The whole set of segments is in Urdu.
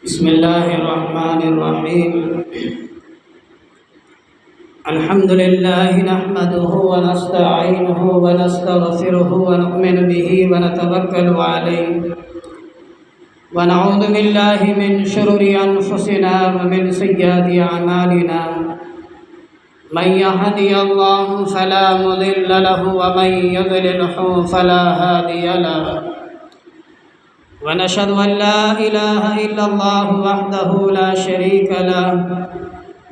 بسم الله الرحمن الرحيم. الحمد لله نحمده ونستعينه ونستغفره ونؤمن به ونتوكل عليه ونعوذ بالله من شرور أنفسنا ومن سيئات أعمالنا. من يهدي الله فلا مضل له ومن يضلله فلا هادي له. ونشهد أن لا إله إلا الله وحده لا شريك له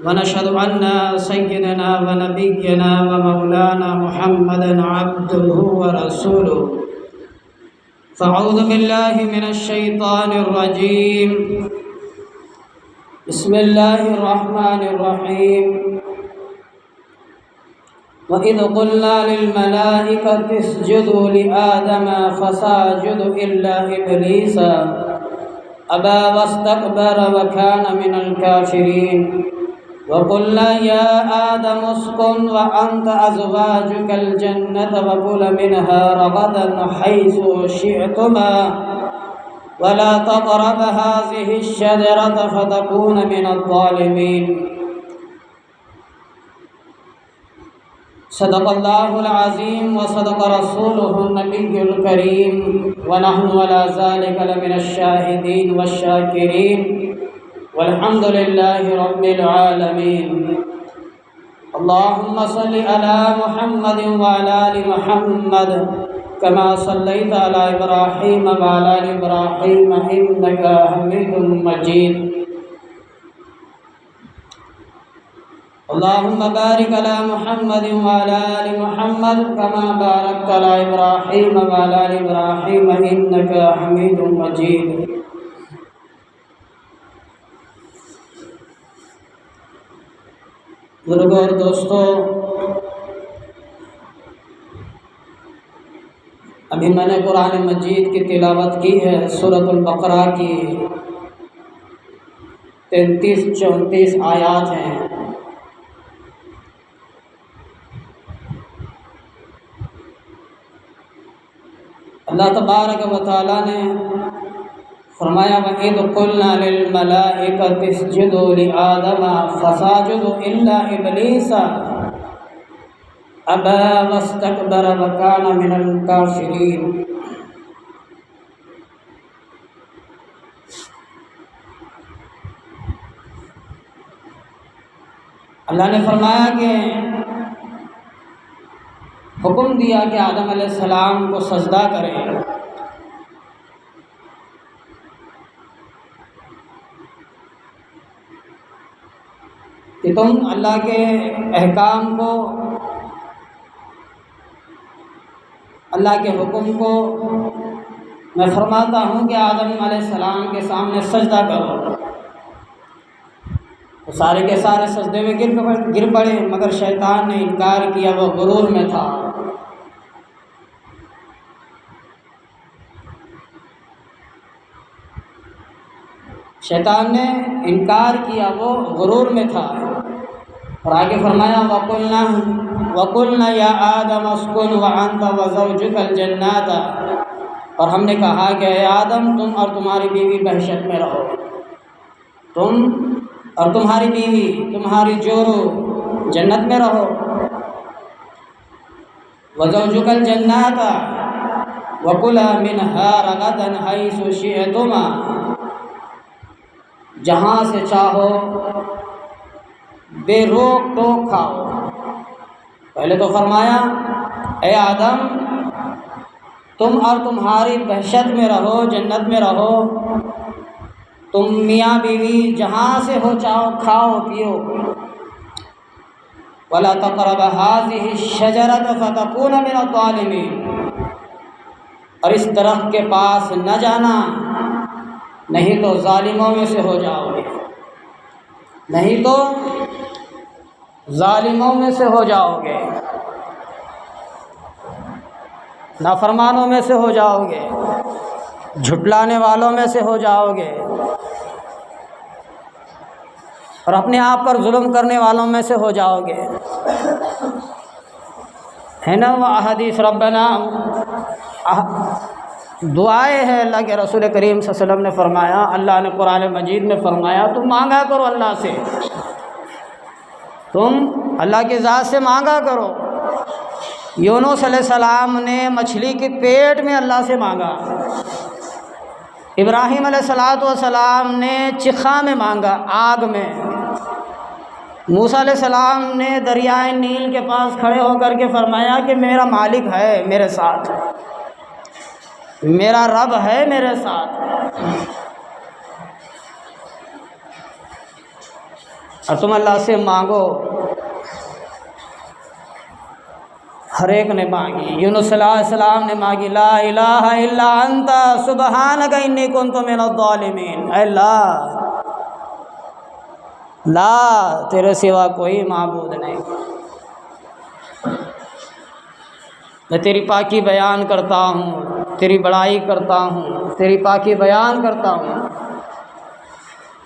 ونشهد أن سيدنا ونبينا ومولانا محمدا عبده ورسوله. فأعوذ بالله من الشيطان الرجيم. بسم الله الرحمن الرحيم. وَإِذْ قُلْنَا لِلْمَلَائِكَةِ اسْجُدُوا لِآدَمَ فَسَجَدُوا إِلَّا إِبْلِيسَ أَبَى وَاسْتَكْبَرَ وَكَانَ مِنَ الْكَافِرِينَ. وَقُلْنَا يَا آدَمُ اسْكُنْ وَأَنْتَ وَأَزْوَاجُكَ الْجَنَّةَ وَكُلَا مِنْهَا رَغَدًا حَيْثُ شِئْتُمَا وَلَا تَقْرَبَا هَٰذِهِ الشَّجَرَةَ فَتَكُونَا مِنَ الظَّالِمِينَ. صدق اللہ العظیم وصدق رسولہ النبی الکریم ونحن علی ذلک لمن الشاہدین والشاکرین والحمد للہ رب العالمین. اللہم صل علی محمد وعلی آل محمد کما صلیت علی ابراہیم وعلی آل ابراہیم انک حمید مجید. اللهم بارك على محمد وعلى آل محمد كما باركت على إبراهيم وعلى آل إبراهيم إنك حميد مجيد. بزرگوں اور دوستوں، ابھی میں نے قرآن مجید کی تلاوت کی ہے. سورۃ البقرہ کی 33-34 آیات ہیں. اللہ تبارک و تعالیٰ نے فرمایا وَإِذْ قُلْنَا لِلْمَلَائِكَةِ اسْجُدُوا لِآدَمَ فَسَجَدُوا إِلَّا إِبْلِيسَ أَبَى وَاسْتَكْبَرَ وَكَانَ مِنَ الْكَافِرِينَ. اللہ نے فرمایا کہ حکم دیا کہ آدم علیہ السلام کو سجدہ کریں. کہ تم اللہ کے احکام کو، اللہ کے حکم کو میں فرماتا ہوں کہ آدم علیہ السلام کے سامنے سجدہ کرو. تو سارے کے سارے سجدے میں گر پڑے، مگر شیطان نے انکار کیا، وہ غرور میں تھا. شیطان نے انکار کیا، وہ غرور میں تھا. اور آگے فرمایا وَقُلْنَا يَا آدَمَ اسْكُنْ وَأَنْتَ وَزَوْجُكَ الْجَنَّةَ. اور ہم نے کہا کہ اے آدم، تم اور تمہاری بیوی بہشت میں رہو. تم اور تمہاری بیوی، تمہاری جورو جنت میں رہو. وَزَوْجُكَ الْجَنَّةَ وَكُلَا مِنْهَا رَغَدًا حَيْثُ شِئْتُمَا. جہاں سے چاہو بے روک ٹوک کھاؤ. پہلے تو فرمایا اے آدم، تم اور تمہاری بہشت میں رہو، جنت میں رہو. تم میاں بیوی جہاں سے ہو چاہو کھاؤ پیو. وَلَا تَقْرَبَا هَٰذِهِ الشَّجَرَةَ فَتَكُونَ مِنَ الظَّالِمِينَ. اور اس درخت کے پاس نہ جانا، نہیں تو ظالموں میں سے ہو جاؤ گے. نہیں تو ظالموں میں سے ہو جاؤ گے، نافرمانوں میں سے ہو جاؤ گے، جھٹلانے والوں میں سے ہو جاؤ گے، اور اپنے آپ پر ظلم کرنے والوں میں سے ہو جاؤ گے. ہے نا وہ حدیث ربنا دعائیں ہیں اللہ کے رسول کریم صلی اللہ علیہ وسلم نے فرمایا، اللہ نے قرآن مجید میں فرمایا تم مانگا کرو اللہ سے، تم اللہ کی ذات سے مانگا کرو۔ یونس علیہ السلام نے مچھلی کے پیٹ میں اللہ سے مانگا، ابراہیم علیہ السلام نے چخا میں مانگا، آگ میں۔ موسیٰ علیہ السلام نے دریائے نیل کے پاس کھڑے ہو کر کے فرمایا کہ میرا مالک ہے میرے ساتھ، میرا رب ہے میرے ساتھ، اور تم اللہ سے مانگو۔ ہر ایک نے مانگی، یونس علیہ السلام نے مانگی، لا الہ الا انت سبحانک انی کنت من الظالمین، اے اللہ لا تیرے سوا کوئی معبود نہیں، میں تیری پاکی بیان کرتا ہوں، تیری بڑائی کرتا ہوں، تیری پاکی بیان کرتا ہوں،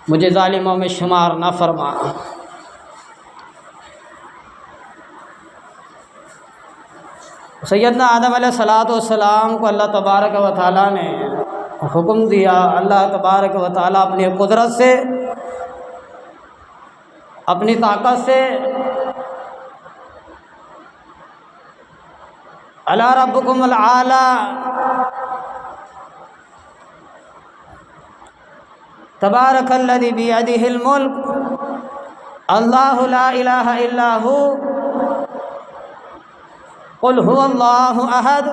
مجھے ظالموں میں شمار نہ فرما۔ سیدنا آدم علیہ السلام کو اللہ تبارک و تعالیٰ نے حکم دیا، اللہ تبارک و تعالیٰ اپنی قدرت سے، اپنی طاقت سے، الا ربکم العالی، تبارک الذی بیدہ الملک، اللہ لا الہ الا ہو، قل هو اللہ احد۔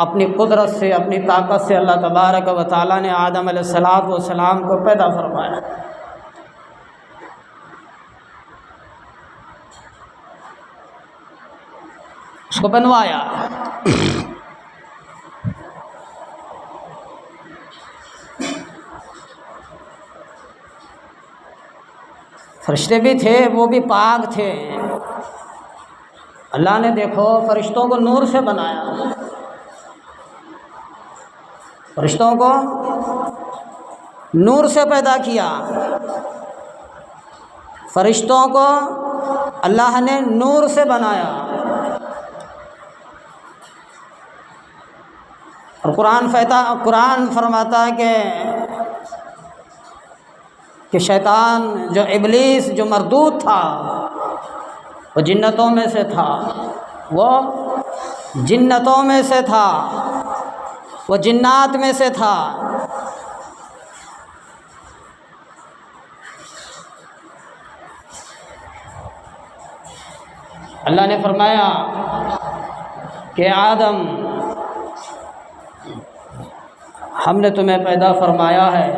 اپنی قدرت سے، اپنی طاقت سے اللہ تبارک و تعالیٰ نے آدم علیہ السلام کو پیدا فرمایا۔ اس کو بنوایا۔ فرشتے بھی تھے، وہ بھی پاک تھے۔ اللہ نے دیکھو فرشتوں کو نور سے بنایا، فرشتوں کو نور سے پیدا کیا، فرشتوں کو اللہ نے نور سے بنایا۔ اور قرآن فرماتا ہے کہ شیطان جو ابلیس جو مردود تھا وہ جنتوں میں سے تھا، وہ جنتوں میں سے تھا، وہ جنات میں سے تھا۔ اللہ نے فرمایا کہ آدم ہم نے تمہیں پیدا فرمایا ہے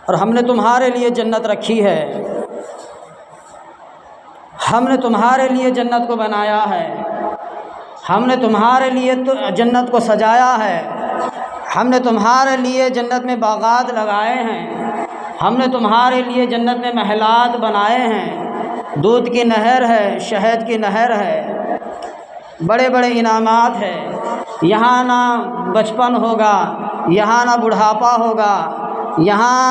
اور ہم نے تمہارے لیے جنت رکھی ہے، ہم نے تمہارے لیے جنت کو بنایا ہے، ہم نے تمہارے لیے جنت کو سجایا ہے، ہم نے تمہارے لیے جنت میں باغات لگائے ہیں، ہم نے تمہارے لیے جنت میں محلات بنائے ہیں، دودھ کی نہر ہے، شہد کی نہر ہے، بڑے بڑے انعامات ہیں۔ یہاں نہ بچپن ہوگا، یہاں نہ بڑھاپا ہوگا، یہاں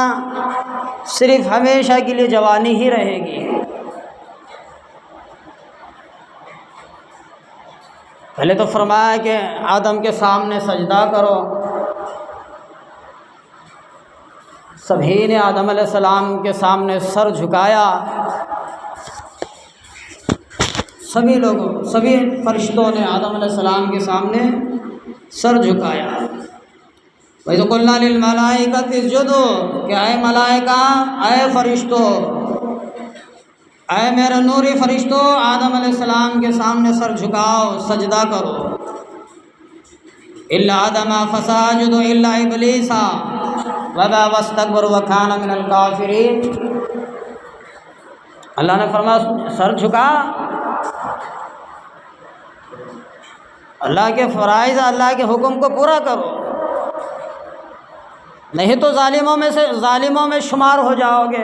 صرف ہمیشہ کے لیے جوانی ہی رہے گی۔ پہلے تو فرمایا کہ آدم کے سامنے سجدہ کرو، سبھی نے آدم علیہ السلام کے سامنے سر جھکایا، سبھی لوگوں، سبھی فرشتوں نے آدم علیہ السلام کے سامنے سر جھکایا۔ وَإِذْ قُلْنَا لِلْمَلَائِكَةِ اسْجُدُوا، کہ اے ملائکہ، اے فرشتوں، اے میرے نوری فرشتوں، آدم علیہ السلام کے سامنے سر جھکاؤ، سجدہ کرو۔ إِلَّا آدَمَ فَسَجَدُوا إِلَّا إِبْلِيسَ وَأَبَى وَاسْتَكْبَرَ وَكَانَ مِنَ الْكَافِرِينَ۔ اللہ نے فرمایا سر جھکا، اللہ کے فرائض، اللہ کے حکم کو پورا کرو، نہیں تو ظالموں میں شمار ہو جاؤ گے،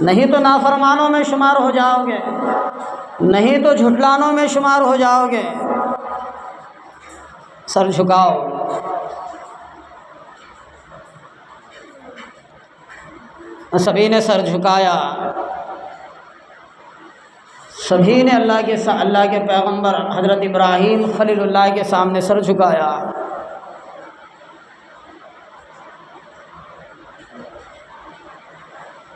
نہیں تو نافرمانوں میں شمار ہو جاؤ گے، نہیں تو جھٹلانوں میں شمار ہو جاؤ گے۔ سر جھکاؤ۔ سبھی نے سر جھکایا۔ سبھی نے اللہ کے پیغمبر حضرت ابراہیم خلیل اللہ کے سامنے سر جھکایا۔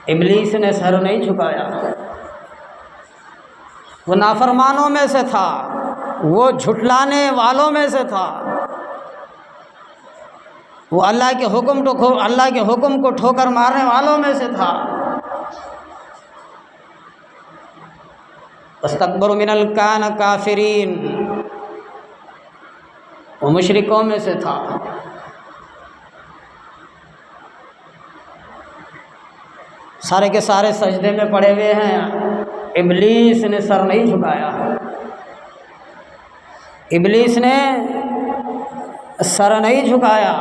ابلیس نے سر نہیں جھکایا، وہ نافرمانوں میں سے تھا، وہ جھٹلانے والوں میں سے تھا، وہ اللہ کے حکم کو ٹھوکر مارنے والوں میں سے تھا۔ واستکبر من الکان کافرین، وہ مشرکوں میں سے تھا۔ سارے کے سارے سجدے میں پڑے ہوئے ہیں، ابلیس نے سر نہیں جھکایا، ابلیس نے سر نہیں جھکایا۔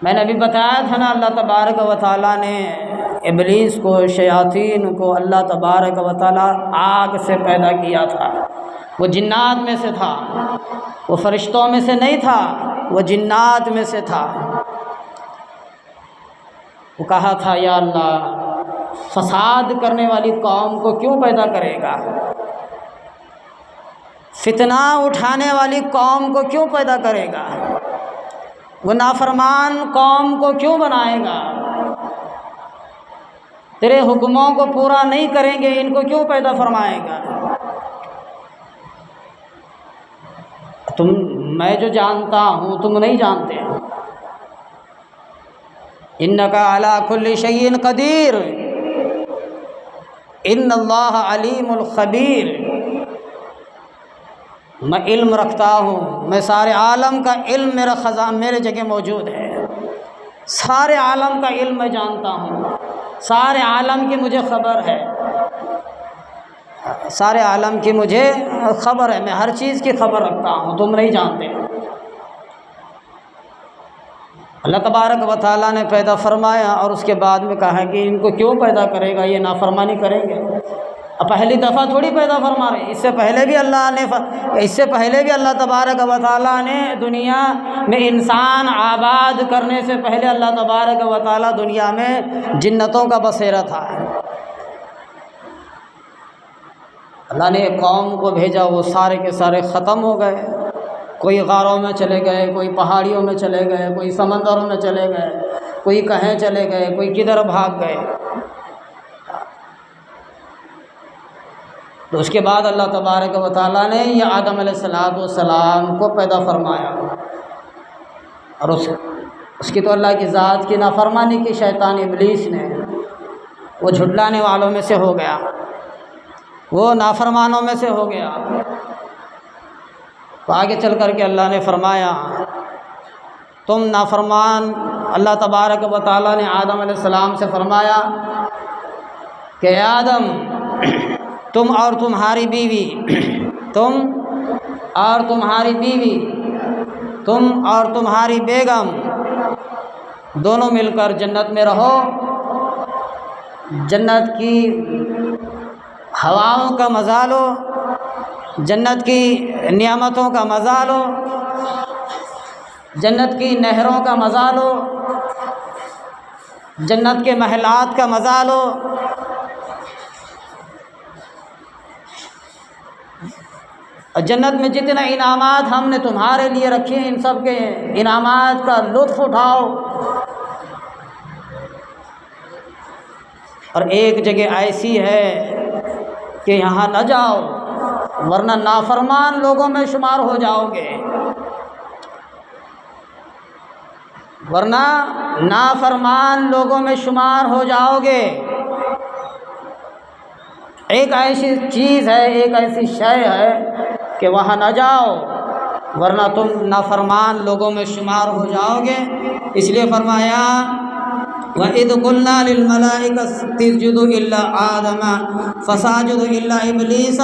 میں نے ابھی بتایا تھا نا، اللہ تبارک و تعالیٰ نے ابلیس کو، شیاطین کو اللہ تبارک و تعالیٰ آگ سے پیدا کیا تھا۔ وہ جنات میں سے تھا، وہ فرشتوں میں سے نہیں تھا، وہ جنات میں سے تھا۔ وہ کہا تھا یا اللہ فساد کرنے والی قوم کو کیوں پیدا کرے گا، فتنہ اٹھانے والی قوم کو کیوں پیدا کرے گا، وہ نافرمان قوم کو کیوں بنائے گا، تیرے حکموں کو پورا نہیں کریں گے ان کو کیوں پیدا فرمائے گا۔ میں جو جانتا ہوں تم نہیں جانتے۔ انک علی کل شیء قدیر، ان اللہ علیم الخبیر۔ میں علم رکھتا ہوں، میں سارے عالم کا علم میرا خزانہ میرے جگہ موجود ہے، سارے عالم کا علم میں جانتا ہوں، سارے عالم کی مجھے خبر ہے، سارے عالم کی مجھے خبر ہے، میں ہر چیز کی خبر رکھتا ہوں، تم نہیں جانتے۔ اللہ تبارک و تعالیٰ نے پیدا فرمایا اور اس کے بعد میں کہا کہ ان کو کیوں پیدا کرے گا، یہ نافرمانی کریں گے۔ اب پہلی دفعہ تھوڑی پیدا فرما رہے، اس سے پہلے بھی اللہ تبارک و تعالیٰ نے دنیا میں انسان آباد کرنے سے پہلے اللہ تبارک و تعالیٰ دنیا میں جنتوں کا بسیرا تھا۔ اللہ نے ایک قوم کو بھیجا، وہ سارے کے سارے ختم ہو گئے، کوئی غاروں میں چلے گئے، کوئی پہاڑیوں میں چلے گئے، کوئی سمندروں میں چلے گئے، کوئی کہیں چلے گئے، کوئی کدھر بھاگ گئے۔ تو اس کے بعد اللہ تبارک و تعالیٰ نے یہ آدم علیہ السلام کو پیدا فرمایا، اور اس کی تو اللہ کی ذات کی نافرمانی کی شیطان ابلیس نے، وہ جھٹلانے والوں میں سے ہو گیا، وہ نافرمانوں میں سے ہو گیا۔ تو آگے چل کر کے اللہ نے فرمایا تم نافرمان، اللہ تبارک و تعالیٰ نے آدم علیہ السلام سے فرمایا کہ اے آدم، تم اور تمہاری بیوی، تم اور تمہاری بیوی، تم اور تمہاری بیگم دونوں مل کر جنت میں رہو، جنت کی ہواؤں کا مزہ لو، جنت کی نعمتوں کا مزہ لو، جنت کی نہروں کا مزہ لو، جنت کے محلات کا مزہ لو۔ اور جنت میں جتنے انعامات ہم نے تمہارے لیے رکھے ہیں، ان سب کے انعامات کا لطف اٹھاؤ۔ اور ایک جگہ ایسی ہے کہ یہاں نہ جاؤ، ورنہ نافرمان لوگوں میں شمار ہو جاؤ گے، ورنہ نافرمان لوگوں میں شمار ہو جاؤ گے۔ ایک ایسی چیز ہے، ایک ایسی شے ہے کہ وہاں نہ جاؤ، ورنہ تم نافرمان لوگوں میں شمار ہو جاؤ گے۔ اس لیے فرمایا وَإِذْ قُلْنَا لِلْمَلَائِكَةِ اسْجُدُوا إِلَّا آدَمَ فَسَجَدُوا إِلَّا إِبْلِيسَ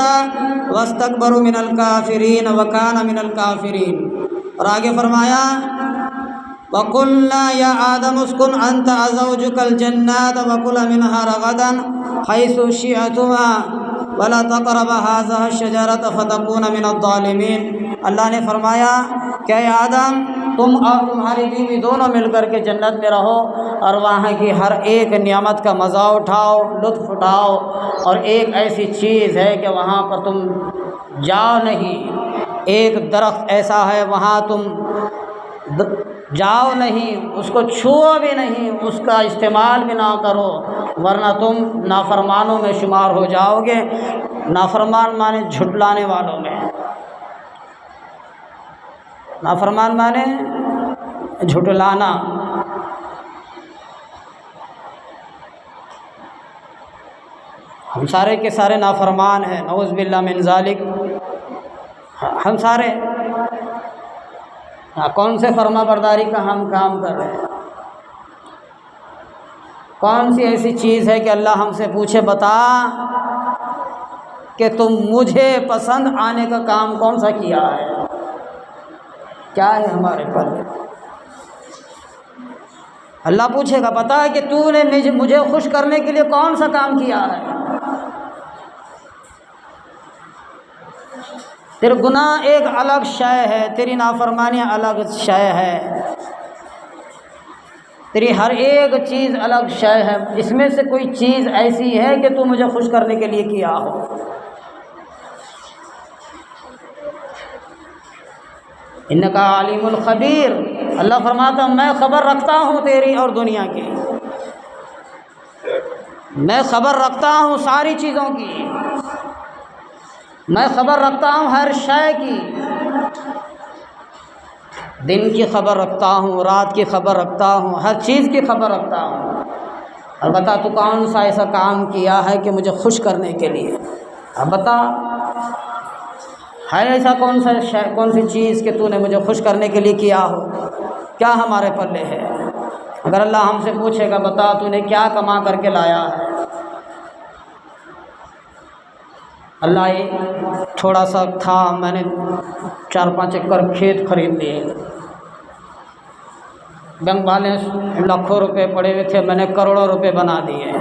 وَاسْتَكْبَرَ مِنَ الْكَافِرِينَ وَكَانَ مِنَ الْكَافِرِينَ۔ اور آگے فرمایا وَقُلْنَا يَا آدَمُ اسْكُنْ أَنْتَ وَزَوْجُكَ الْجَنَّةَ وَكُلَا مِنْهَا رَغَدًا حَيْثُ شِئْتُمَا ولا تقربا هذه الشجرة فتكون من الظالمین۔ اللہ نے فرمایا کہ اے آدم تم اور تمہاری بیوی دونوں مل کر کے جنت میں رہو اور وہاں کی ہر ایک نعمت کا مزہ اٹھاؤ، لطف اٹھاؤ، اور ایک ایسی چیز ہے کہ وہاں پر تم جاؤ نہیں، ایک درخت ایسا ہے وہاں تم جاؤ نہیں، اس کو چھو بھی نہیں، اس کا استعمال بھی نہ کرو، ورنہ تم نافرمانوں میں شمار ہو جاؤ گے۔ نافرمان مانے جھٹلانے والوں میں، نافرمان مانے جھٹلانا۔ ہم سارے کے سارے نافرمان ہیں، نعوذ باللہ من ذالک، ہم سارے کون سے فرما برداری کا ہم کام کر رہے ہیں؟ کون سی ایسی چیز ہے کہ اللہ ہم سے پوچھے بتا کہ تم مجھے پسند آنے کا کام کون سا کیا ہے؟ کیا ہے ہمارے پر؟ اللہ پوچھے گا بتا کہ تو نے مجھے خوش کرنے کے لیے کون سا کام کیا ہے؟ تیرے گناہ ایک الگ شے ہے، تیری نافرمانی الگ شے ہے، تیری ہر ایک چیز الگ شے ہے، اس میں سے کوئی چیز ایسی ہے کہ تو مجھے خوش کرنے کے لیے کیا ہو؟ انکا علیم الخبیر، اللہ فرماتا ہوں میں خبر رکھتا ہوں تیری اور دنیا کی، میں خبر رکھتا ہوں ساری چیزوں کی، میں خبر رکھتا ہوں ہر شے کی، دن کی خبر رکھتا ہوں، رات کی خبر رکھتا ہوں، ہر چیز کی خبر رکھتا ہوں۔ اور بتا تو کون سا ایسا کام کیا ہے کہ مجھے خوش کرنے کے لیے؟ اب بتا ہے ایسا کون سی چیز کہ تو نے مجھے خوش کرنے کے لیے کیا ہو؟ کیا ہمارے پلے ہے؟ اگر اللہ ہم سے پوچھے گا بتا تو نے کیا کما کر کے لایا ہے؟ اللہ یہ تھوڑا سا تھا، میں نے 4-5 ایکڑ کھیت خرید لیے، بینک بیلنس لاکھوں روپے پڑے ہوئے تھے، میں نے کروڑوں روپے بنا دیے۔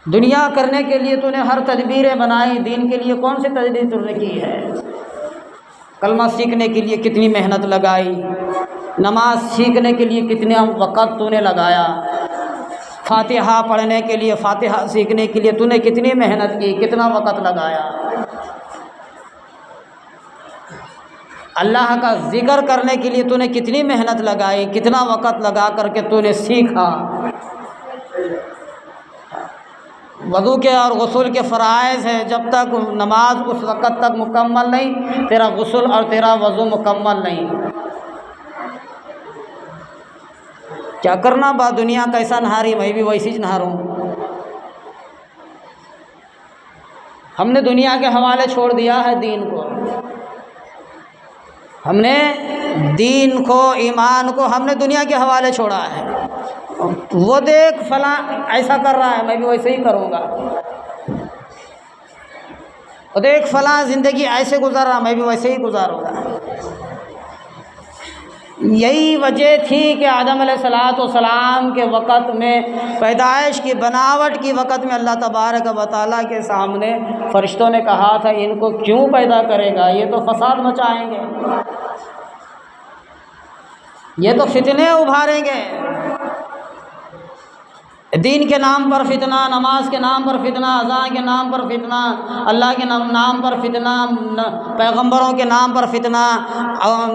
دنیا کرنے کے لیے تو نے ہر تدبیریں بنائی، دین کے لیے کون سی تدبیر تو نے کی ہے؟ کلمہ سیکھنے کے لیے کتنی محنت لگائی، نماز سیکھنے کے لیے کتنا وقت تو نے لگایا، فاتحہ پڑھنے کے لیے، فاتحہ سیکھنے کے لیے تو نے کتنی محنت کی، کتنا وقت لگایا، اللہ کا ذکر کرنے کے لیے تو نے کتنی محنت لگائی، کتنا وقت لگا کر کے تو نے سیکھا۔ وضو کے اور غسل کے فرائض ہے، جب تک نماز اس وقت تک مکمل نہیں، تیرا غسل اور تیرا وضو مکمل نہیں۔ کیا کرنا با دنیا کیسا نہاری، میں بھی ویسی ہی نہاروں۔ ہم نے دنیا کے حوالے چھوڑ دیا ہے دین کو، ہم نے دین کو، ایمان کو ہم نے دنیا کے حوالے چھوڑا ہے۔ وہ دیکھ فلاں ایسا کر رہا ہے، میں بھی ویسے ہی کروں گا، وہ دیکھ فلاں زندگی ایسے گزار رہا، میں بھی ویسے ہی گزاروں گا۔ یہی وجہ تھی کہ آدم علیہ السلام کے وقت میں، پیدائش کی بناوٹ کی وقت میں، اللہ تبارک و تعالیٰ کے سامنے فرشتوں نے کہا تھا ان کو کیوں پیدا کرے گا، یہ تو فساد مچائیں گے، یہ تو فتنے ابھاریں گے، دین کے نام پر فتنہ، نماز کے نام پر فتنہ، اذان کے نام پر فتنہ، اللہ کے نام پر فتنہ، پیغمبروں کے نام پر فتنہ،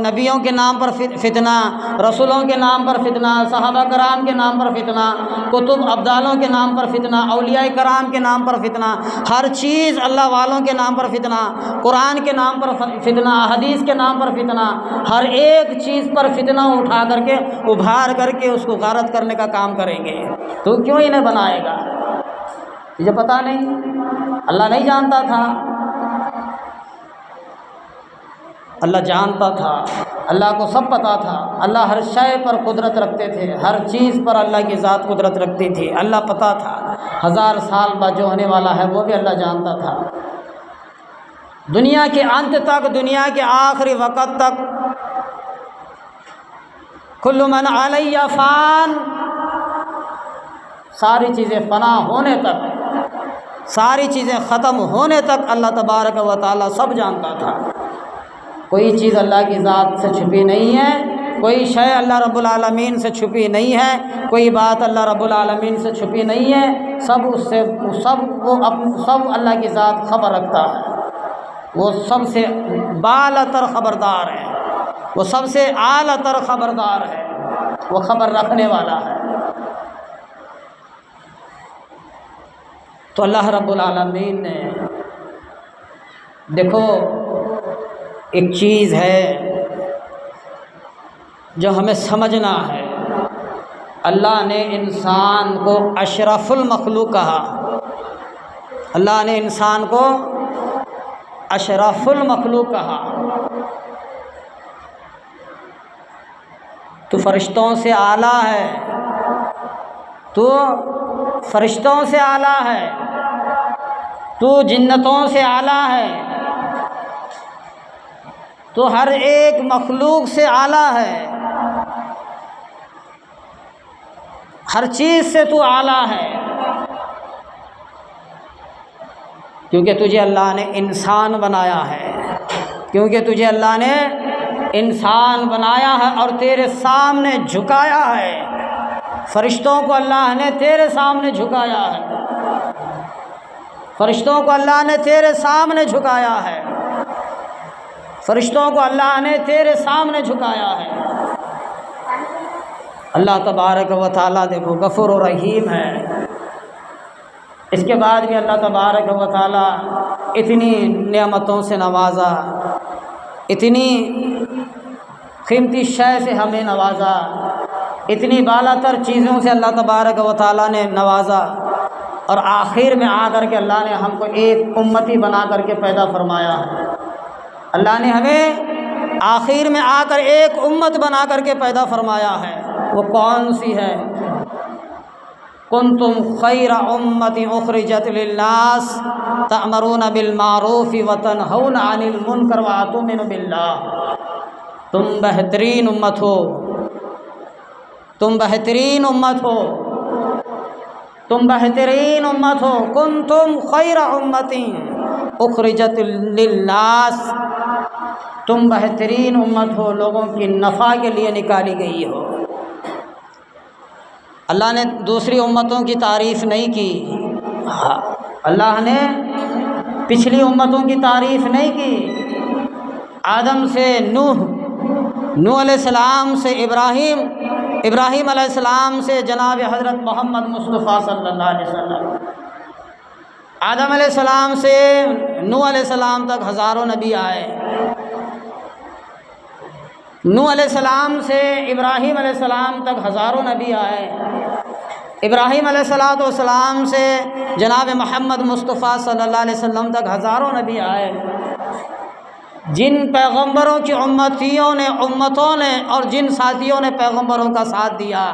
نبیوں کے نام پر فتنہ، رسولوں کے نام پر فتنہ، صحابہ کرام کے نام پر فتنہ، کتب ابدالوں کے نام پر فتنہ، اولیاء کرام کے نام پر فتنہ، ہر چیز اللہ والوں کے نام پر فتنہ، قرآن کے نام پر فتنہ، حدیث کے نام پر فتنہ، ہر ایک چیز پر فتنہ اٹھا کر کے، ابھار کر کے اس کو غارت کرنے کا کام کریں گے۔ تو کیوں انہیں بنائے گا؟ تجھے پتہ نہیں؟ اللہ نہیں جانتا تھا؟ اللہ جانتا تھا، اللہ کو سب پتہ تھا، اللہ ہر شے پر قدرت رکھتے تھے، ہر چیز پر اللہ کی ذات قدرت رکھتی تھی، اللہ پتہ تھا، 1000 سال بعد جو ہونے والا ہے وہ بھی اللہ جانتا تھا، دنیا کے انت تک، دنیا کے آخری وقت تک، کل من علیہ فان، ساری چیزیں فنا ہونے تک ساری چیزیں ختم ہونے تک اللہ تبارک و تعالیٰ سب جانتا تھا۔ کوئی چیز اللہ کی ذات سے چھپی نہیں ہے، کوئی شے اللہ رب العالمین سے چھپی نہیں ہے، کوئی بات اللہ رب العالمین سے چھپی نہیں ہے، سب اللہ کی ذات خبر رکھتا ہے۔ وہ سب سے بالا تر خبردار ہے، وہ سب سے اعلیٰ تر خبردار ہے، وہ خبر رکھنے والا ہے۔ تو اللہ رب العالمین نے دیکھو ایک چیز ہے جو ہمیں سمجھنا ہے، اللہ نے انسان کو اشرف المخلوق کہا، اللہ نے انسان کو اشرف المخلوق کہا۔ تو فرشتوں سے اعلیٰ ہے، تو فرشتوں سے اعلیٰ ہے، تو جنتوں سے اعلیٰ ہے، تو ہر ایک مخلوق سے اعلیٰ ہے، ہر چیز سے تو اعلیٰ ہے، کیونکہ تجھے اللہ نے انسان بنایا ہے، کیونکہ تجھے اللہ نے انسان بنایا ہے اور تیرے سامنے جھکایا ہے۔ فرشتوں کو اللہ نے تیرے سامنے جھکایا ہے، فرشتوں کو اللہ نے تیرے سامنے جھکایا ہے، فرشتوں کو اللہ نے تیرے سامنے جھکایا ہے۔ اللہ تبارک و تعالیٰ دیکھو غفور و رحیم ہے۔ اس کے بعد بھی اللہ تبارک و تعالیٰ اتنی نعمتوں سے نوازا، اتنی قیمتی شے سے ہمیں نوازا، اتنی بالا تر چیزوں سے اللہ تبارک و تعالیٰ نے نوازا، اور آخر میں آ کر کے اللہ نے ہم کو ایک امتی بنا کر کے پیدا فرمایا ہے۔ اللہ نے ہمیں آخر میں آ کر ایک امت بنا کر کے پیدا فرمایا ہے۔ وہ کون سی ہے؟ کنتم خیر امت اخرجت للناس تأمرون بالمعروف وتنہون عن المنکر وتؤمنون باللہ۔ تم بہترین امت ہو، تم بہترین امت ہو، تم بہترین امت ہو۔ کنتم خیر امت اخرجت للناس، تم بہترین امت ہو، لوگوں کی نفع کے لیے نکالی گئی ہو۔ اللہ نے دوسری امتوں کی تعریف نہیں کی، اللہ نے پچھلی امتوں کی تعریف نہیں کی۔ آدم سے نوح، نوح علیہ السلام سے ابراہیم، ابراہیم علیہ السلام سے جناب حضرت محمد مصطفیٰ صلی اللہ علیہ وسلم، آدم علیہ السلام سے نوح علیہ السلام تک ہزاروں نبی آئے، نوح علیہ السلام سے ابراہیم علیہ السلام تک ہزاروں نبی آئے، ابراہیم علیہ السلام سے جناب محمد مصطفیٰ صلی اللہ علیہ وسلم تک ہزاروں نبی آئے۔ جن پیغمبروں کی امتوں نے اور جن ساتھیوں نے پیغمبروں کا ساتھ دیا،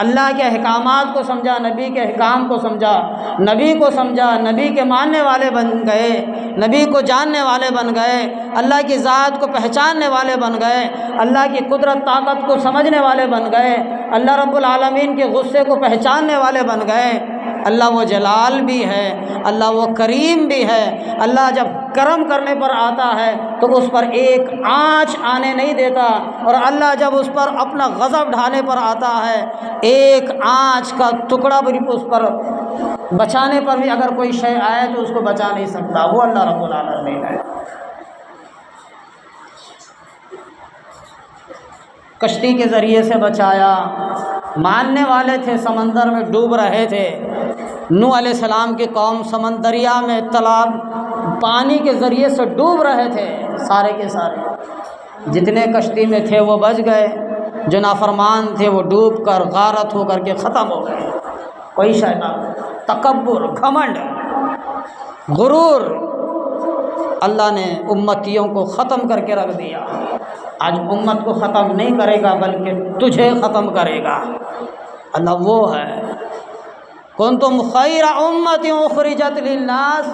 اللہ کے احکامات کو سمجھا، نبی کے احکام کو سمجھا، نبی کو سمجھا، نبی کے ماننے والے بن گئے، نبی کو جاننے والے بن گئے، اللہ کی ذات کو پہچاننے والے بن گئے، اللہ کی قدرت طاقت کو سمجھنے والے بن گئے، اللہ رب العالمین کے غصے کو پہچاننے والے بن گئے۔ اللہ وہ جلال بھی ہے، اللہ وہ کریم بھی ہے۔ اللہ جب کرم کرنے پر آتا ہے تو اس پر ایک آنچ آنے نہیں دیتا، اور اللہ جب اس پر اپنا غضب ڈھانے پر آتا ہے، ایک آنچ کا ٹکڑا بھی اس پر بچانے پر بھی اگر کوئی شے آئے تو اس کو بچا نہیں سکتا۔ وہ اللہ رب العالمین ہے۔ کشتی کے ذریعے سے بچایا، ماننے والے تھے سمندر میں ڈوب رہے تھے، نوح علیہ السلام کی قوم سمندریا میں تالاب پانی کے ذریعے سے ڈوب رہے تھے، سارے کے سارے جتنے کشتی میں تھے وہ بچ گئے، جو نافرمان تھے وہ ڈوب کر غارت ہو کر کے ختم ہو گئے۔ کوئی شیطان، تکبر، گھمنڈ، غرور، اللہ نے امتیوں کو ختم کر کے رکھ دیا۔ آج امت کو ختم نہیں کرے گا بلکہ تجھے ختم کرے گا۔ اللہ وہ ہے، کنتم خیر امت اخرجت للناس،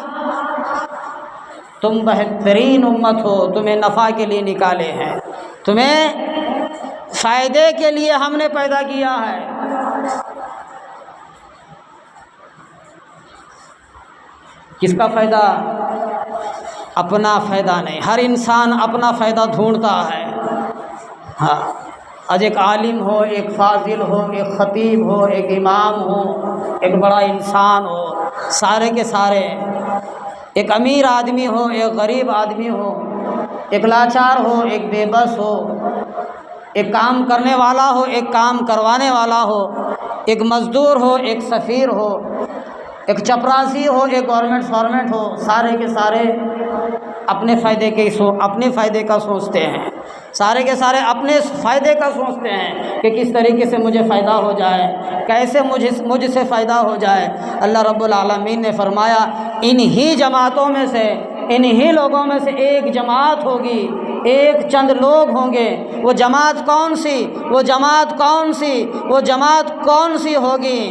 تم بہترین امت ہو، تمہیں نفع کے لیے نکالے ہیں، تمہیں فائدے کے لیے ہم نے پیدا کیا ہے۔ کس کا فائدہ؟ اپنا فائدہ نہیں، ہر انسان اپنا فائدہ ڈھونڈتا ہے۔ ہاں، آج ایک عالم ہو، ایک فاضل ہو، ایک خطیب ہو، ایک امام ہو، ایک بڑا انسان ہو، سارے کے سارے، ایک امیر آدمی ہو، ایک غریب آدمی ہو، ایک لاچار ہو، ایک بے بس ہو، ایک کام کرنے والا ہو، ایک کام کروانے والا ہو، ایک مزدور ہو، ایک سفیر ہو، ایک چپراسی ہو، ایک گورنمنٹ فارمیٹ ہو، سارے کے سارے اپنے فائدے کا سوچتے ہیں، سارے کے سارے اپنے فائدے کا سوچتے ہیں کہ کس طریقے سے مجھے فائدہ ہو جائے، کیسے مجھ سے فائدہ ہو جائے۔ اللہ رب العالمین نے فرمایا انہی جماعتوں میں سے، انہی لوگوں میں سے ایک جماعت ہوگی، ایک چند لوگ ہوں گے۔ وہ جماعت کون سی؟ وہ جماعت کون سی؟ وہ جماعت کون سی ہوگی؟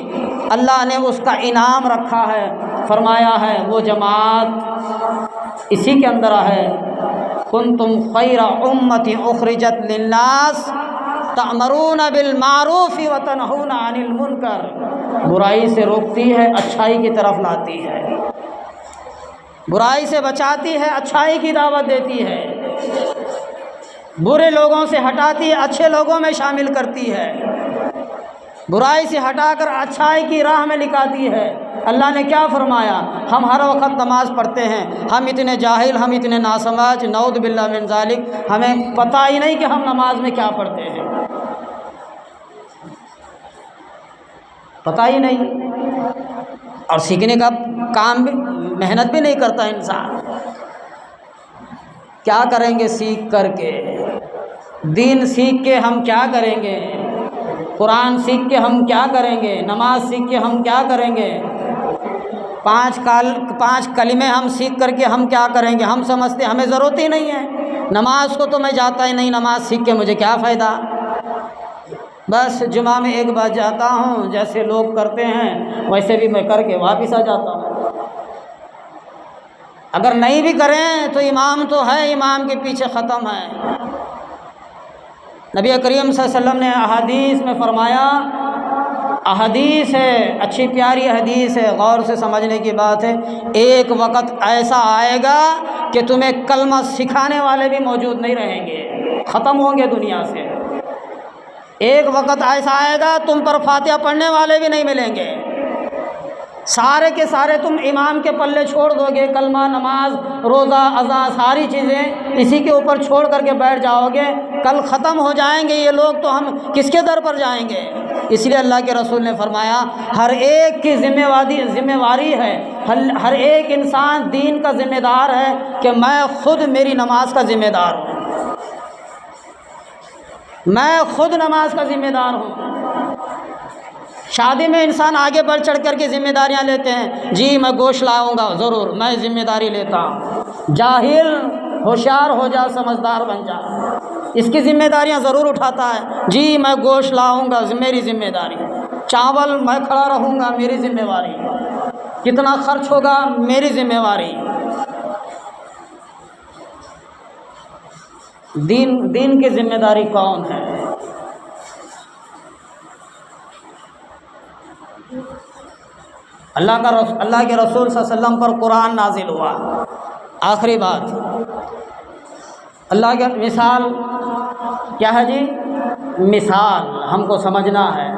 اللہ نے اس کا انعام رکھا ہے، فرمایا ہے وہ جماعت اسی کے اندر ہے کنتم خیر امۃ اخرجت للناس تأمرون بالمعروف وتنہون عن المنکر، برائی سے روکتی ہے، اچھائی کی طرف لاتی ہے، برائی سے بچاتی ہے، اچھائی کی دعوت دیتی ہے، برے لوگوں سے ہٹاتی ہے، اچھے لوگوں میں شامل کرتی ہے، برائی سے ہٹا کر اچھائی کی راہ میں لکھاتی ہے۔ اللہ نے کیا فرمایا؟ ہم ہر وقت نماز پڑھتے ہیں، ہم اتنے جاہل، ہم اتنے ناسمجھ، نعوذ باللہ من ذالک، ہمیں پتہ ہی نہیں کہ ہم نماز میں کیا پڑھتے ہیں، پتہ ہی نہیں، اور سیکھنے کا کام بھی، محنت بھی نہیں کرتا انسان۔ کیا کریں گے سیکھ کر کے؟ دین سیکھ کے ہم کیا کریں گے؟ قرآن سیکھ کے ہم کیا کریں گے؟ نماز سیکھ کے ہم کیا کریں گے؟ پانچ کلمے ہم سیکھ کر کے ہم کیا کریں گے؟ ہم سمجھتے ہمیں ضرورت ہی نہیں ہے، نماز کو تو میں جاتا ہی نہیں، نماز سیکھ کے مجھے کیا فائدہ؟ بس جمعہ میں ایک بار جاتا ہوں، جیسے لوگ کرتے ہیں ویسے بھی میں کر کے واپس آ جاتا ہوں۔ اگر نہیں بھی کریں تو امام تو ہے، امام کے پیچھے ختم ہے۔ نبی کریم صلی اللہ علیہ وسلم نے احادیث میں فرمایا، احادیث ہے، اچھی پیاری حدیث ہے، غور سے سمجھنے کی بات ہے، ایک وقت ایسا آئے گا کہ تمہیں کلمہ سکھانے والے بھی موجود نہیں رہیں گے، ختم ہوں گے دنیا سے۔ ایک وقت ایسا آئے گا تم پر فاتحہ پڑھنے والے بھی نہیں ملیں گے، سارے کے سارے تم امام کے پلے چھوڑ دو گے، کلمہ، نماز، روزہ، اذان، ساری چیزیں اسی کے اوپر چھوڑ کر کے بیٹھ جاؤ گے، کل ختم ہو جائیں گے یہ لوگ، تو ہم کس کے در پر جائیں گے؟ اس لیے اللہ کے رسول نے فرمایا ہر ایک کی ذمہ واری ہے، ہر ایک انسان دین کا ذمہ دار ہے کہ میں خود میری نماز کا ذمہ دار ہوں، میں خود نماز کا ذمہ دار ہوں۔ شادی میں انسان آگے بڑھ چڑھ کر کے ذمہ داریاں لیتے ہیں، جی میں گوشت لاؤں گا، ضرور میں ذمہ داری لیتا ہوں۔ جاہل ہوشیار ہو جا، سمجھدار بن جا، اس کی ذمہ داریاں ضرور اٹھاتا ہے، جی میں گوشت لاؤں گا، میری ذمہ داری، چاول میں کھڑا رہوں گا، میری ذمہ داری، کتنا خرچ ہوگا، میری ذمہ داری۔ دین کی ذمہ داری کون ہے؟ اللہ کے رسول صلی اللہ علیہ وسلم پر قرآن نازل ہوا۔ آخری بات، اللہ کی مثال کیا ہے جی؟ مثال ہم کو سمجھنا ہے،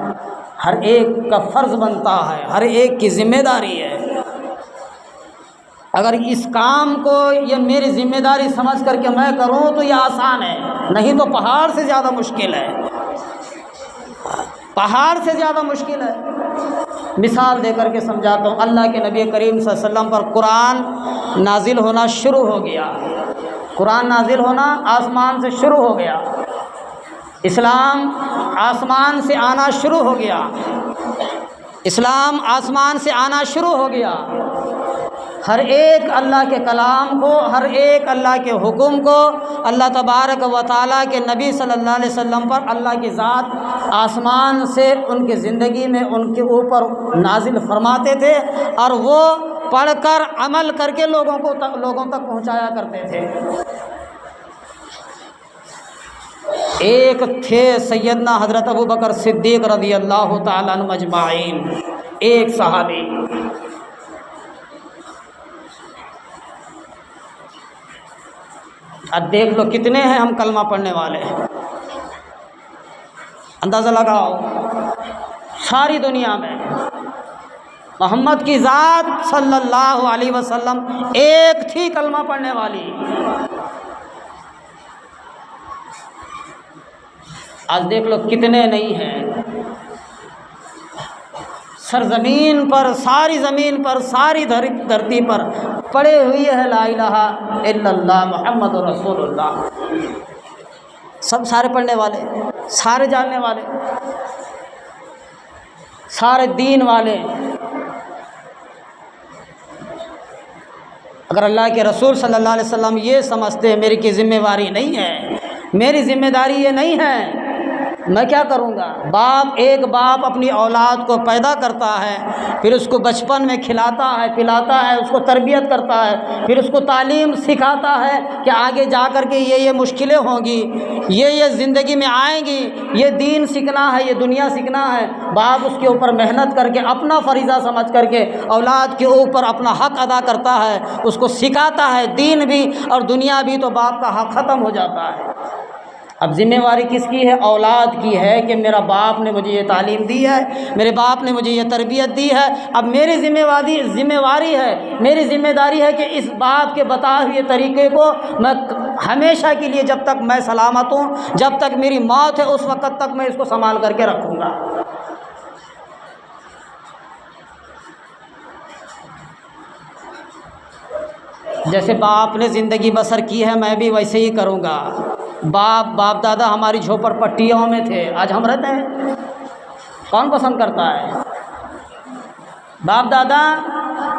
ہر ایک کا فرض بنتا ہے، ہر ایک کی ذمہ داری ہے۔ اگر اس کام کو یہ میری ذمہ داری سمجھ کر کے میں کروں تو یہ آسان ہے، نہیں تو پہاڑ سے زیادہ مشکل ہے، پہاڑ سے زیادہ مشکل ہے۔ مثال دے کر کے سمجھاتا ہوں، اللہ کے نبی کریم صلی اللہ علیہ وسلم پر قرآن نازل ہونا شروع ہو گیا، قرآن نازل ہونا آسمان سے شروع ہو گیا، اسلام آسمان سے آنا شروع ہو گیا، اسلام آسمان سے آنا شروع ہو گیا۔ ہر ایک اللہ کے کلام کو، ہر ایک اللہ کے حکم کو اللہ تبارک و تعالیٰ کے نبی صلی اللہ علیہ وسلم پر اللہ کی ذات آسمان سے ان کی زندگی میں ان کے اوپر نازل فرماتے تھے، اور وہ پڑھ کر عمل کر کے لوگوں تک پہنچایا کرتے تھے۔ ایک تھے سیدنا حضرت ابوبکر صدیق رضی اللہ تعالیٰ عنہ اجمعین، ایک صحابی، اب دیکھ لو کتنے ہیں ہم کلمہ پڑھنے والے، اندازہ لگاؤ ساری دنیا میں محمد کی ذات صلی اللہ علیہ وسلم ایک تھی کلمہ پڑھنے والی۔ آج دیکھ لو کتنے نہیں ہیں سرزمین پر، ساری زمین پر، ساری دھرتی پر پڑے ہوئی ہے لا الہ الا اللہ محمد رسول اللہ۔ سب سارے پڑھنے والے، سارے جاننے والے، سارے دین والے۔ اگر اللہ کے رسول صلی اللہ علیہ وسلم یہ سمجھتے میری کی ذمہ داری نہیں ہے، میری ذمہ داری یہ نہیں ہے، میں کیا کروں گا؟ ایک باپ اپنی اولاد کو پیدا کرتا ہے، پھر اس کو بچپن میں کھلاتا ہے پلاتا ہے، اس کو تربیت کرتا ہے، پھر اس کو تعلیم سکھاتا ہے کہ آگے جا کر کے یہ مشکلیں ہوں گی، یہ زندگی میں آئیں گی، یہ دین سیکھنا ہے، یہ دنیا سیکھنا ہے۔ باپ اس کے اوپر محنت کر کے اپنا فریضہ سمجھ کر کے اولاد کے اوپر اپنا حق ادا کرتا ہے، اس کو سکھاتا ہے دین بھی اور دنیا بھی، تو باپ کا حق ختم ہو جاتا ہے۔ اب ذمہ داری کس کی ہے؟ اولاد کی ہے کہ میرا باپ نے مجھے یہ تعلیم دی ہے، میرے باپ نے مجھے یہ تربیت دی ہے، اب میری ذمہ داری ہے، میری ذمہ داری ہے کہ اس باپ کے بتائے ہوئے طریقے کو میں ہمیشہ کے لیے، جب تک میں سلامت ہوں، جب تک میری موت ہے، اس وقت تک میں اس کو سنبھال کر کے رکھوں گا۔ جیسے باپ نے زندگی بسر کی ہے میں بھی ویسے ہی کروں گا۔ باپ دادا ہماری جھوپڑ پٹیوں میں تھے، آج ہم رہتے ہیں، کون پسند کرتا ہے؟ باپ دادا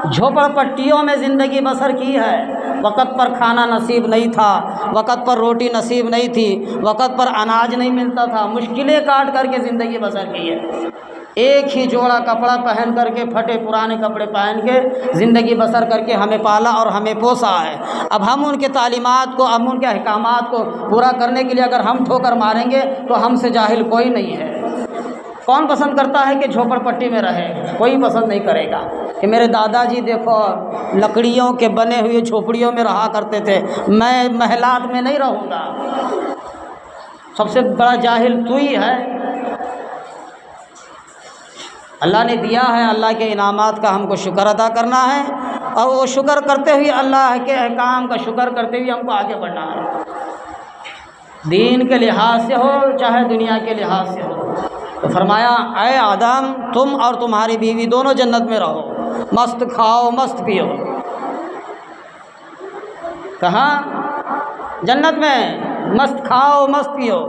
جھوپڑ پٹیوں میں زندگی بسر کی ہے، وقت پر کھانا نصیب نہیں تھا، وقت پر روٹی نصیب نہیں تھی، وقت پر اناج نہیں ملتا تھا، مشکلیں کاٹ کر کے زندگی بسر کی ہے۔ ایک ہی جوڑا کپڑا پہن کر کے، پھٹے پرانے کپڑے پہن کے زندگی بسر کر کے ہمیں پالا اور ہمیں پوسا ہے۔ اب ہم ان کے تعلیمات کو، ہم ان کے احکامات کو پورا کرنے کے لیے اگر ہم ٹھوکر ماریں گے تو ہم سے جاہل کوئی نہیں ہے۔ کون پسند کرتا ہے کہ جھوپڑ پٹی میں رہے؟ کوئی پسند نہیں کرے گا کہ میرے دادا جی دیکھو لکڑیوں کے بنے ہوئے جھوپڑیوں میں رہا کرتے تھے، میں محلات میں نہیں رہوں گا۔ سب سے بڑا جاہل تو ہی ہے۔ اللہ نے دیا ہے، اللہ کے انعامات کا ہم کو شکر ادا کرنا ہے، اور وہ شکر کرتے ہوئے، اللہ کے احکام کا شکر کرتے ہوئے ہم کو آگے بڑھنا ہے، دین کے لحاظ سے ہو چاہے دنیا کے لحاظ سے ہو۔ تو فرمایا اے آدم، تم اور تمہاری بیوی دونوں جنت میں رہو، مست کھاؤ مست پیو۔ کہاں؟ جنت میں مست کھاؤ مست پیو،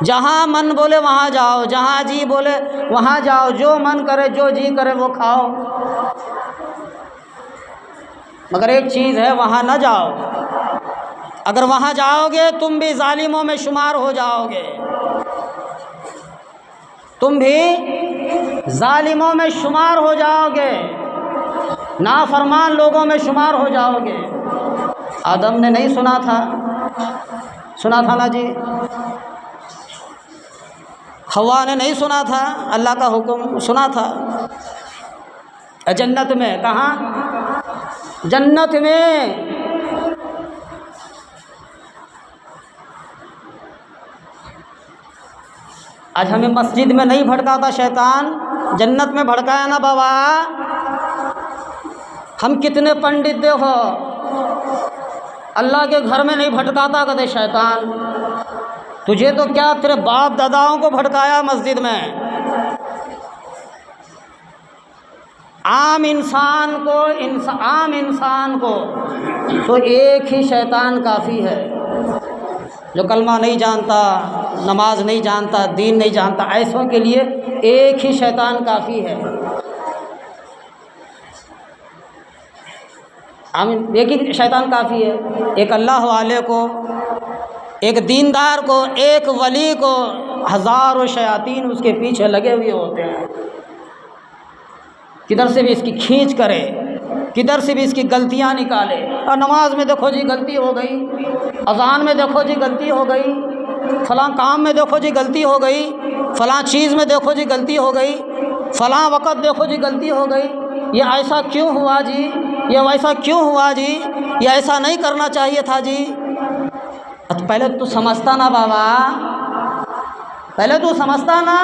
جہاں من بولے وہاں جاؤ، جہاں جی بولے وہاں جاؤ، جو من کرے جو جی کرے وہ کھاؤ، مگر ایک چیز ہے، وہاں نہ جاؤ۔ اگر وہاں جاؤ گے تم بھی ظالموں میں شمار ہو جاؤ گے، تم بھی ظالموں میں شمار ہو جاؤ گے، نافرمان لوگوں میں شمار ہو جاؤ گے۔ آدم نے نہیں سنا تھا نا جی، حوا نے نہیں سنا تھا، اللہ کا حکم سنا تھا۔ جنت میں، کہاں؟ جنت میں۔ آج ہمیں مسجد میں نہیں بھڑکاتا شیطان، جنت میں بھڑکایا نا بابا۔ ہم کتنے پنڈت دیکھو، اللہ کے گھر میں نہیں بھٹکاتا کدے شیطان، تجھے تو کیا تیرے باپ داداؤں کو بھٹکایا مسجد میں۔ عام انسان کو تو ایک ہی شیطان کافی ہے، جو کلمہ نہیں جانتا، نماز نہیں جانتا، دین نہیں جانتا، ایسوں کے لیے ایک ہی شیطان کافی ہے۔ ایک ہی شیطان کافی ہے، ایک اللہ والے کو، ایک دیندار کو، ایک ولی کو ہزاروں شیاطین اس کے پیچھے لگے ہوئے ہوتے ہیں، کدھر سے بھی اس کی کھینچ کرے، کدھر سے بھی اس کی غلطیاں نکالے۔ اور نماز میں دیکھو جی غلطی ہو گئی، اذان میں دیکھو جی غلطی ہو گئی، فلاں کام میں دیکھو جی غلطی ہو گئی، فلاں چیز میں دیکھو جی غلطی ہو گئی، فلاں وقت دیکھو جی غلطی ہو گئی، یہ ایسا کیوں ہوا جی، یہ ویسا کیوں ہوا جی، یہ ایسا نہیں کرنا چاہیے تھا جی۔ پہلے تو سمجھتا نا بابا، پہلے تو سمجھتا نا،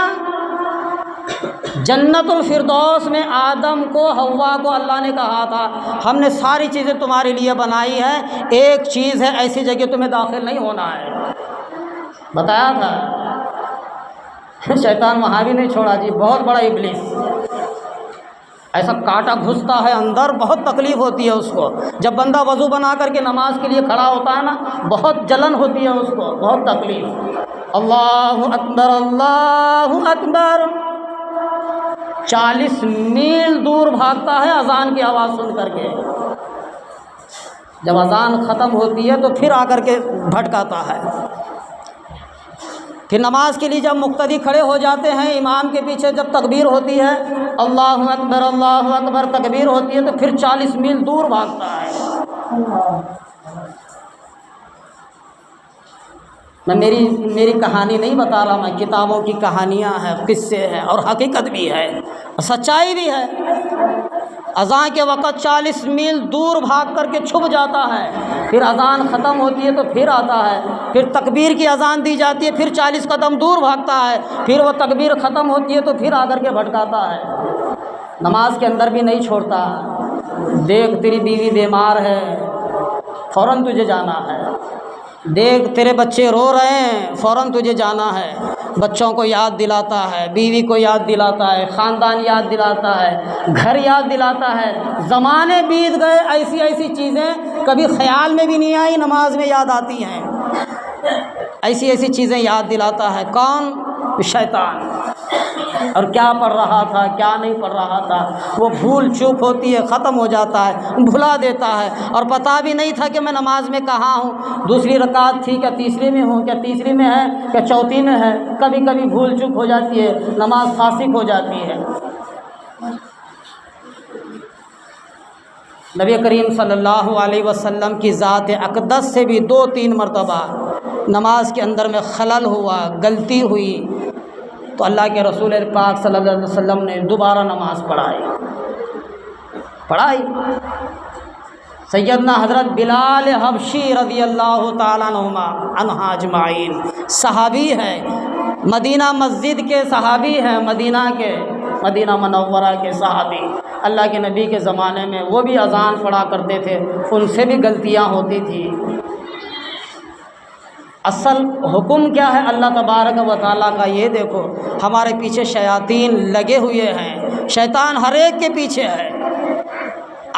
جنت الفردوس میں آدم کو حوا کو اللہ نے کہا تھا ہم نے ساری چیزیں تمہارے لیے بنائی ہیں، ایک چیز ہے ایسی جگہ تمہیں داخل نہیں ہونا ہے، بتایا تھا۔ شیطان وہاں بھی نہیں چھوڑا جی، بہت بڑا ابلیس، ایسا کانٹا گھستا ہے اندر، بہت تکلیف ہوتی ہے اس کو۔ جب بندہ وضو بنا کر کے نماز کے لیے کھڑا ہوتا ہے نا، بہت جلن ہوتی ہے اس کو، بہت تکلیف۔ اللہ اکبر اللہ اکبر، 40 میل دور بھاگتا ہے اذان کی آواز سن کر کے۔ جب اذان ختم ہوتی ہے تو پھر آ کر کے بھٹکاتا ہے۔ پھر نماز کے لیے جب مقتدی کھڑے ہو جاتے ہیں امام کے پیچھے، جب تکبیر ہوتی ہے اللہ اکبر تکبیر ہوتی ہے، تو پھر 40 میل دور بھاگتا ہے۔ میں میری کہانی نہیں بتا رہا، میں کتابوں کی کہانیاں ہیں، قصے ہیں، اور حقیقت بھی ہے، سچائی بھی ہے۔ اذان کے وقت 40 میل دور بھاگ کر کے چھپ جاتا ہے، پھر اذان ختم ہوتی ہے تو پھر آتا ہے، پھر تکبیر کی اذان دی جاتی ہے، پھر 40 قدم دور بھاگتا ہے، پھر وہ تکبیر ختم ہوتی ہے تو پھر آ کر کے بھٹکاتا ہے۔ نماز کے اندر بھی نہیں چھوڑتا، دیکھ تیری بیوی بیمار ہے فوراً تجھے جانا ہے، دیکھ تیرے بچے رو رہے ہیں فوراً تجھے جانا ہے، بچوں کو یاد دلاتا ہے، بیوی کو یاد دلاتا ہے، خاندان یاد دلاتا ہے، گھر یاد دلاتا ہے۔ زمانے بیت گئے، ایسی ایسی چیزیں کبھی خیال میں بھی نہیں آئی، نماز میں یاد آتی ہیں، ایسی ایسی چیزیں یاد دلاتا ہے۔ کون؟ شیطان۔ اور کیا پڑھ رہا تھا کیا نہیں پڑھ رہا تھا وہ بھول چوک ہوتی ہے، ختم ہو جاتا ہے، بھلا دیتا ہے، اور پتہ بھی نہیں تھا کہ میں نماز میں کہاں ہوں، دوسری رکعت تھی کیا تیسری میں ہوں، کیا تیسری میں ہے کیا چوتھی میں ہے، کبھی کبھی بھول چوک ہو جاتی ہے، نماز فاسق ہو جاتی ہے۔ نبی کریم صلی اللہ علیہ وسلم کی ذات اقدس سے بھی 2-3 مرتبہ نماز کے اندر میں خلل ہوا، غلطی ہوئی، تو اللہ کے رسول پاک صلی اللہ علیہ وسلم نے دوبارہ نماز پڑھائی۔ سیدنا حضرت بلال حبشی رضی اللہ تعالیٰ عنہ اجمعین صحابی ہے، مدینہ مسجد کے صحابی ہیں، مدینہ منورہ کے صحابی، اللہ کے نبی کے زمانے میں وہ بھی اذان پڑھا کرتے تھے، ان سے بھی غلطیاں ہوتی تھی۔ اصل حکم کیا ہے اللہ تبارک و تعالیٰ کا؟ یہ دیکھو، ہمارے پیچھے شیاطین لگے ہوئے ہیں، شیطان ہر ایک کے پیچھے ہے،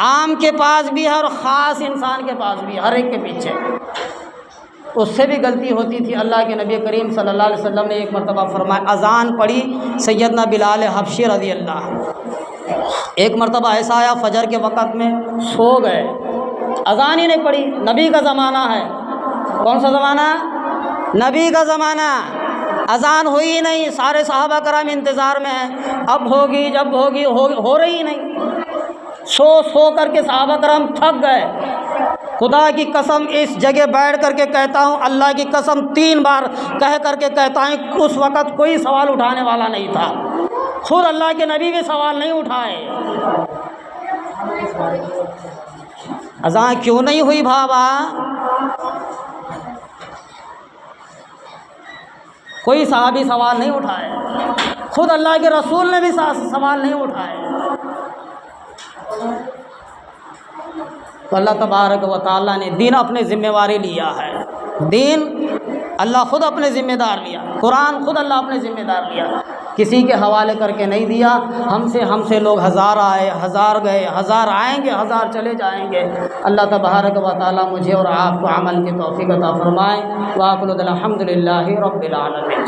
عام کے پاس بھی ہے اور خاص انسان کے پاس بھی ہے، ہر ایک کے پیچھے۔ اس سے بھی غلطی ہوتی تھی۔ اللہ کے نبی کریم صلی اللہ علیہ وسلم نے ایک مرتبہ فرمایا، اذان پڑھی سیدنا بلال حبشی رضی اللہ، ایک مرتبہ ایسا آیا فجر کے وقت میں سو گئے، اذان ہی نہیں پڑھی۔ نبی کا زمانہ ہے، کون سا زمانہ؟ نبی کا زمانہ، اذان ہوئی نہیں، سارے صحابہ کرام انتظار میں ہیں، اب ہوگی جب ہوگی، ہو رہی نہیں، سو کر کے صحابہ کرام تھک گئے۔ خدا کی قسم اس جگہ بیٹھ کر کے کہتا ہوں، اللہ کی قسم 3 بار کہہ کر کے کہتا ہوں، اس وقت کوئی سوال اٹھانے والا نہیں تھا، خود اللہ کے نبی بھی سوال نہیں اٹھائے۔ اذان کیوں نہیں ہوئی بابا؟ کوئی صحابی سوال نہیں اٹھائے، خود اللہ کے رسول نے بھی سوال نہیں اٹھائے۔ تو اللہ تبارک و تعالیٰ نے دین اپنے ذمہ واری لیا ہے، دین اللہ خود اپنے ذمہ دار لیا، قرآن خود اللہ اپنے ذمہ دار لیا، کسی کے حوالے کر کے نہیں دیا۔ ہم سے لوگ 1000 آئے، 1000 گئے، 1000 آئیں گے، 1000 چلے جائیں گے۔ اللہ تبارک و تعالیٰ مجھے اور آپ کو عمل کی توفیق عطا فرمائے۔ وآخر الحمد للہ رب العالمین۔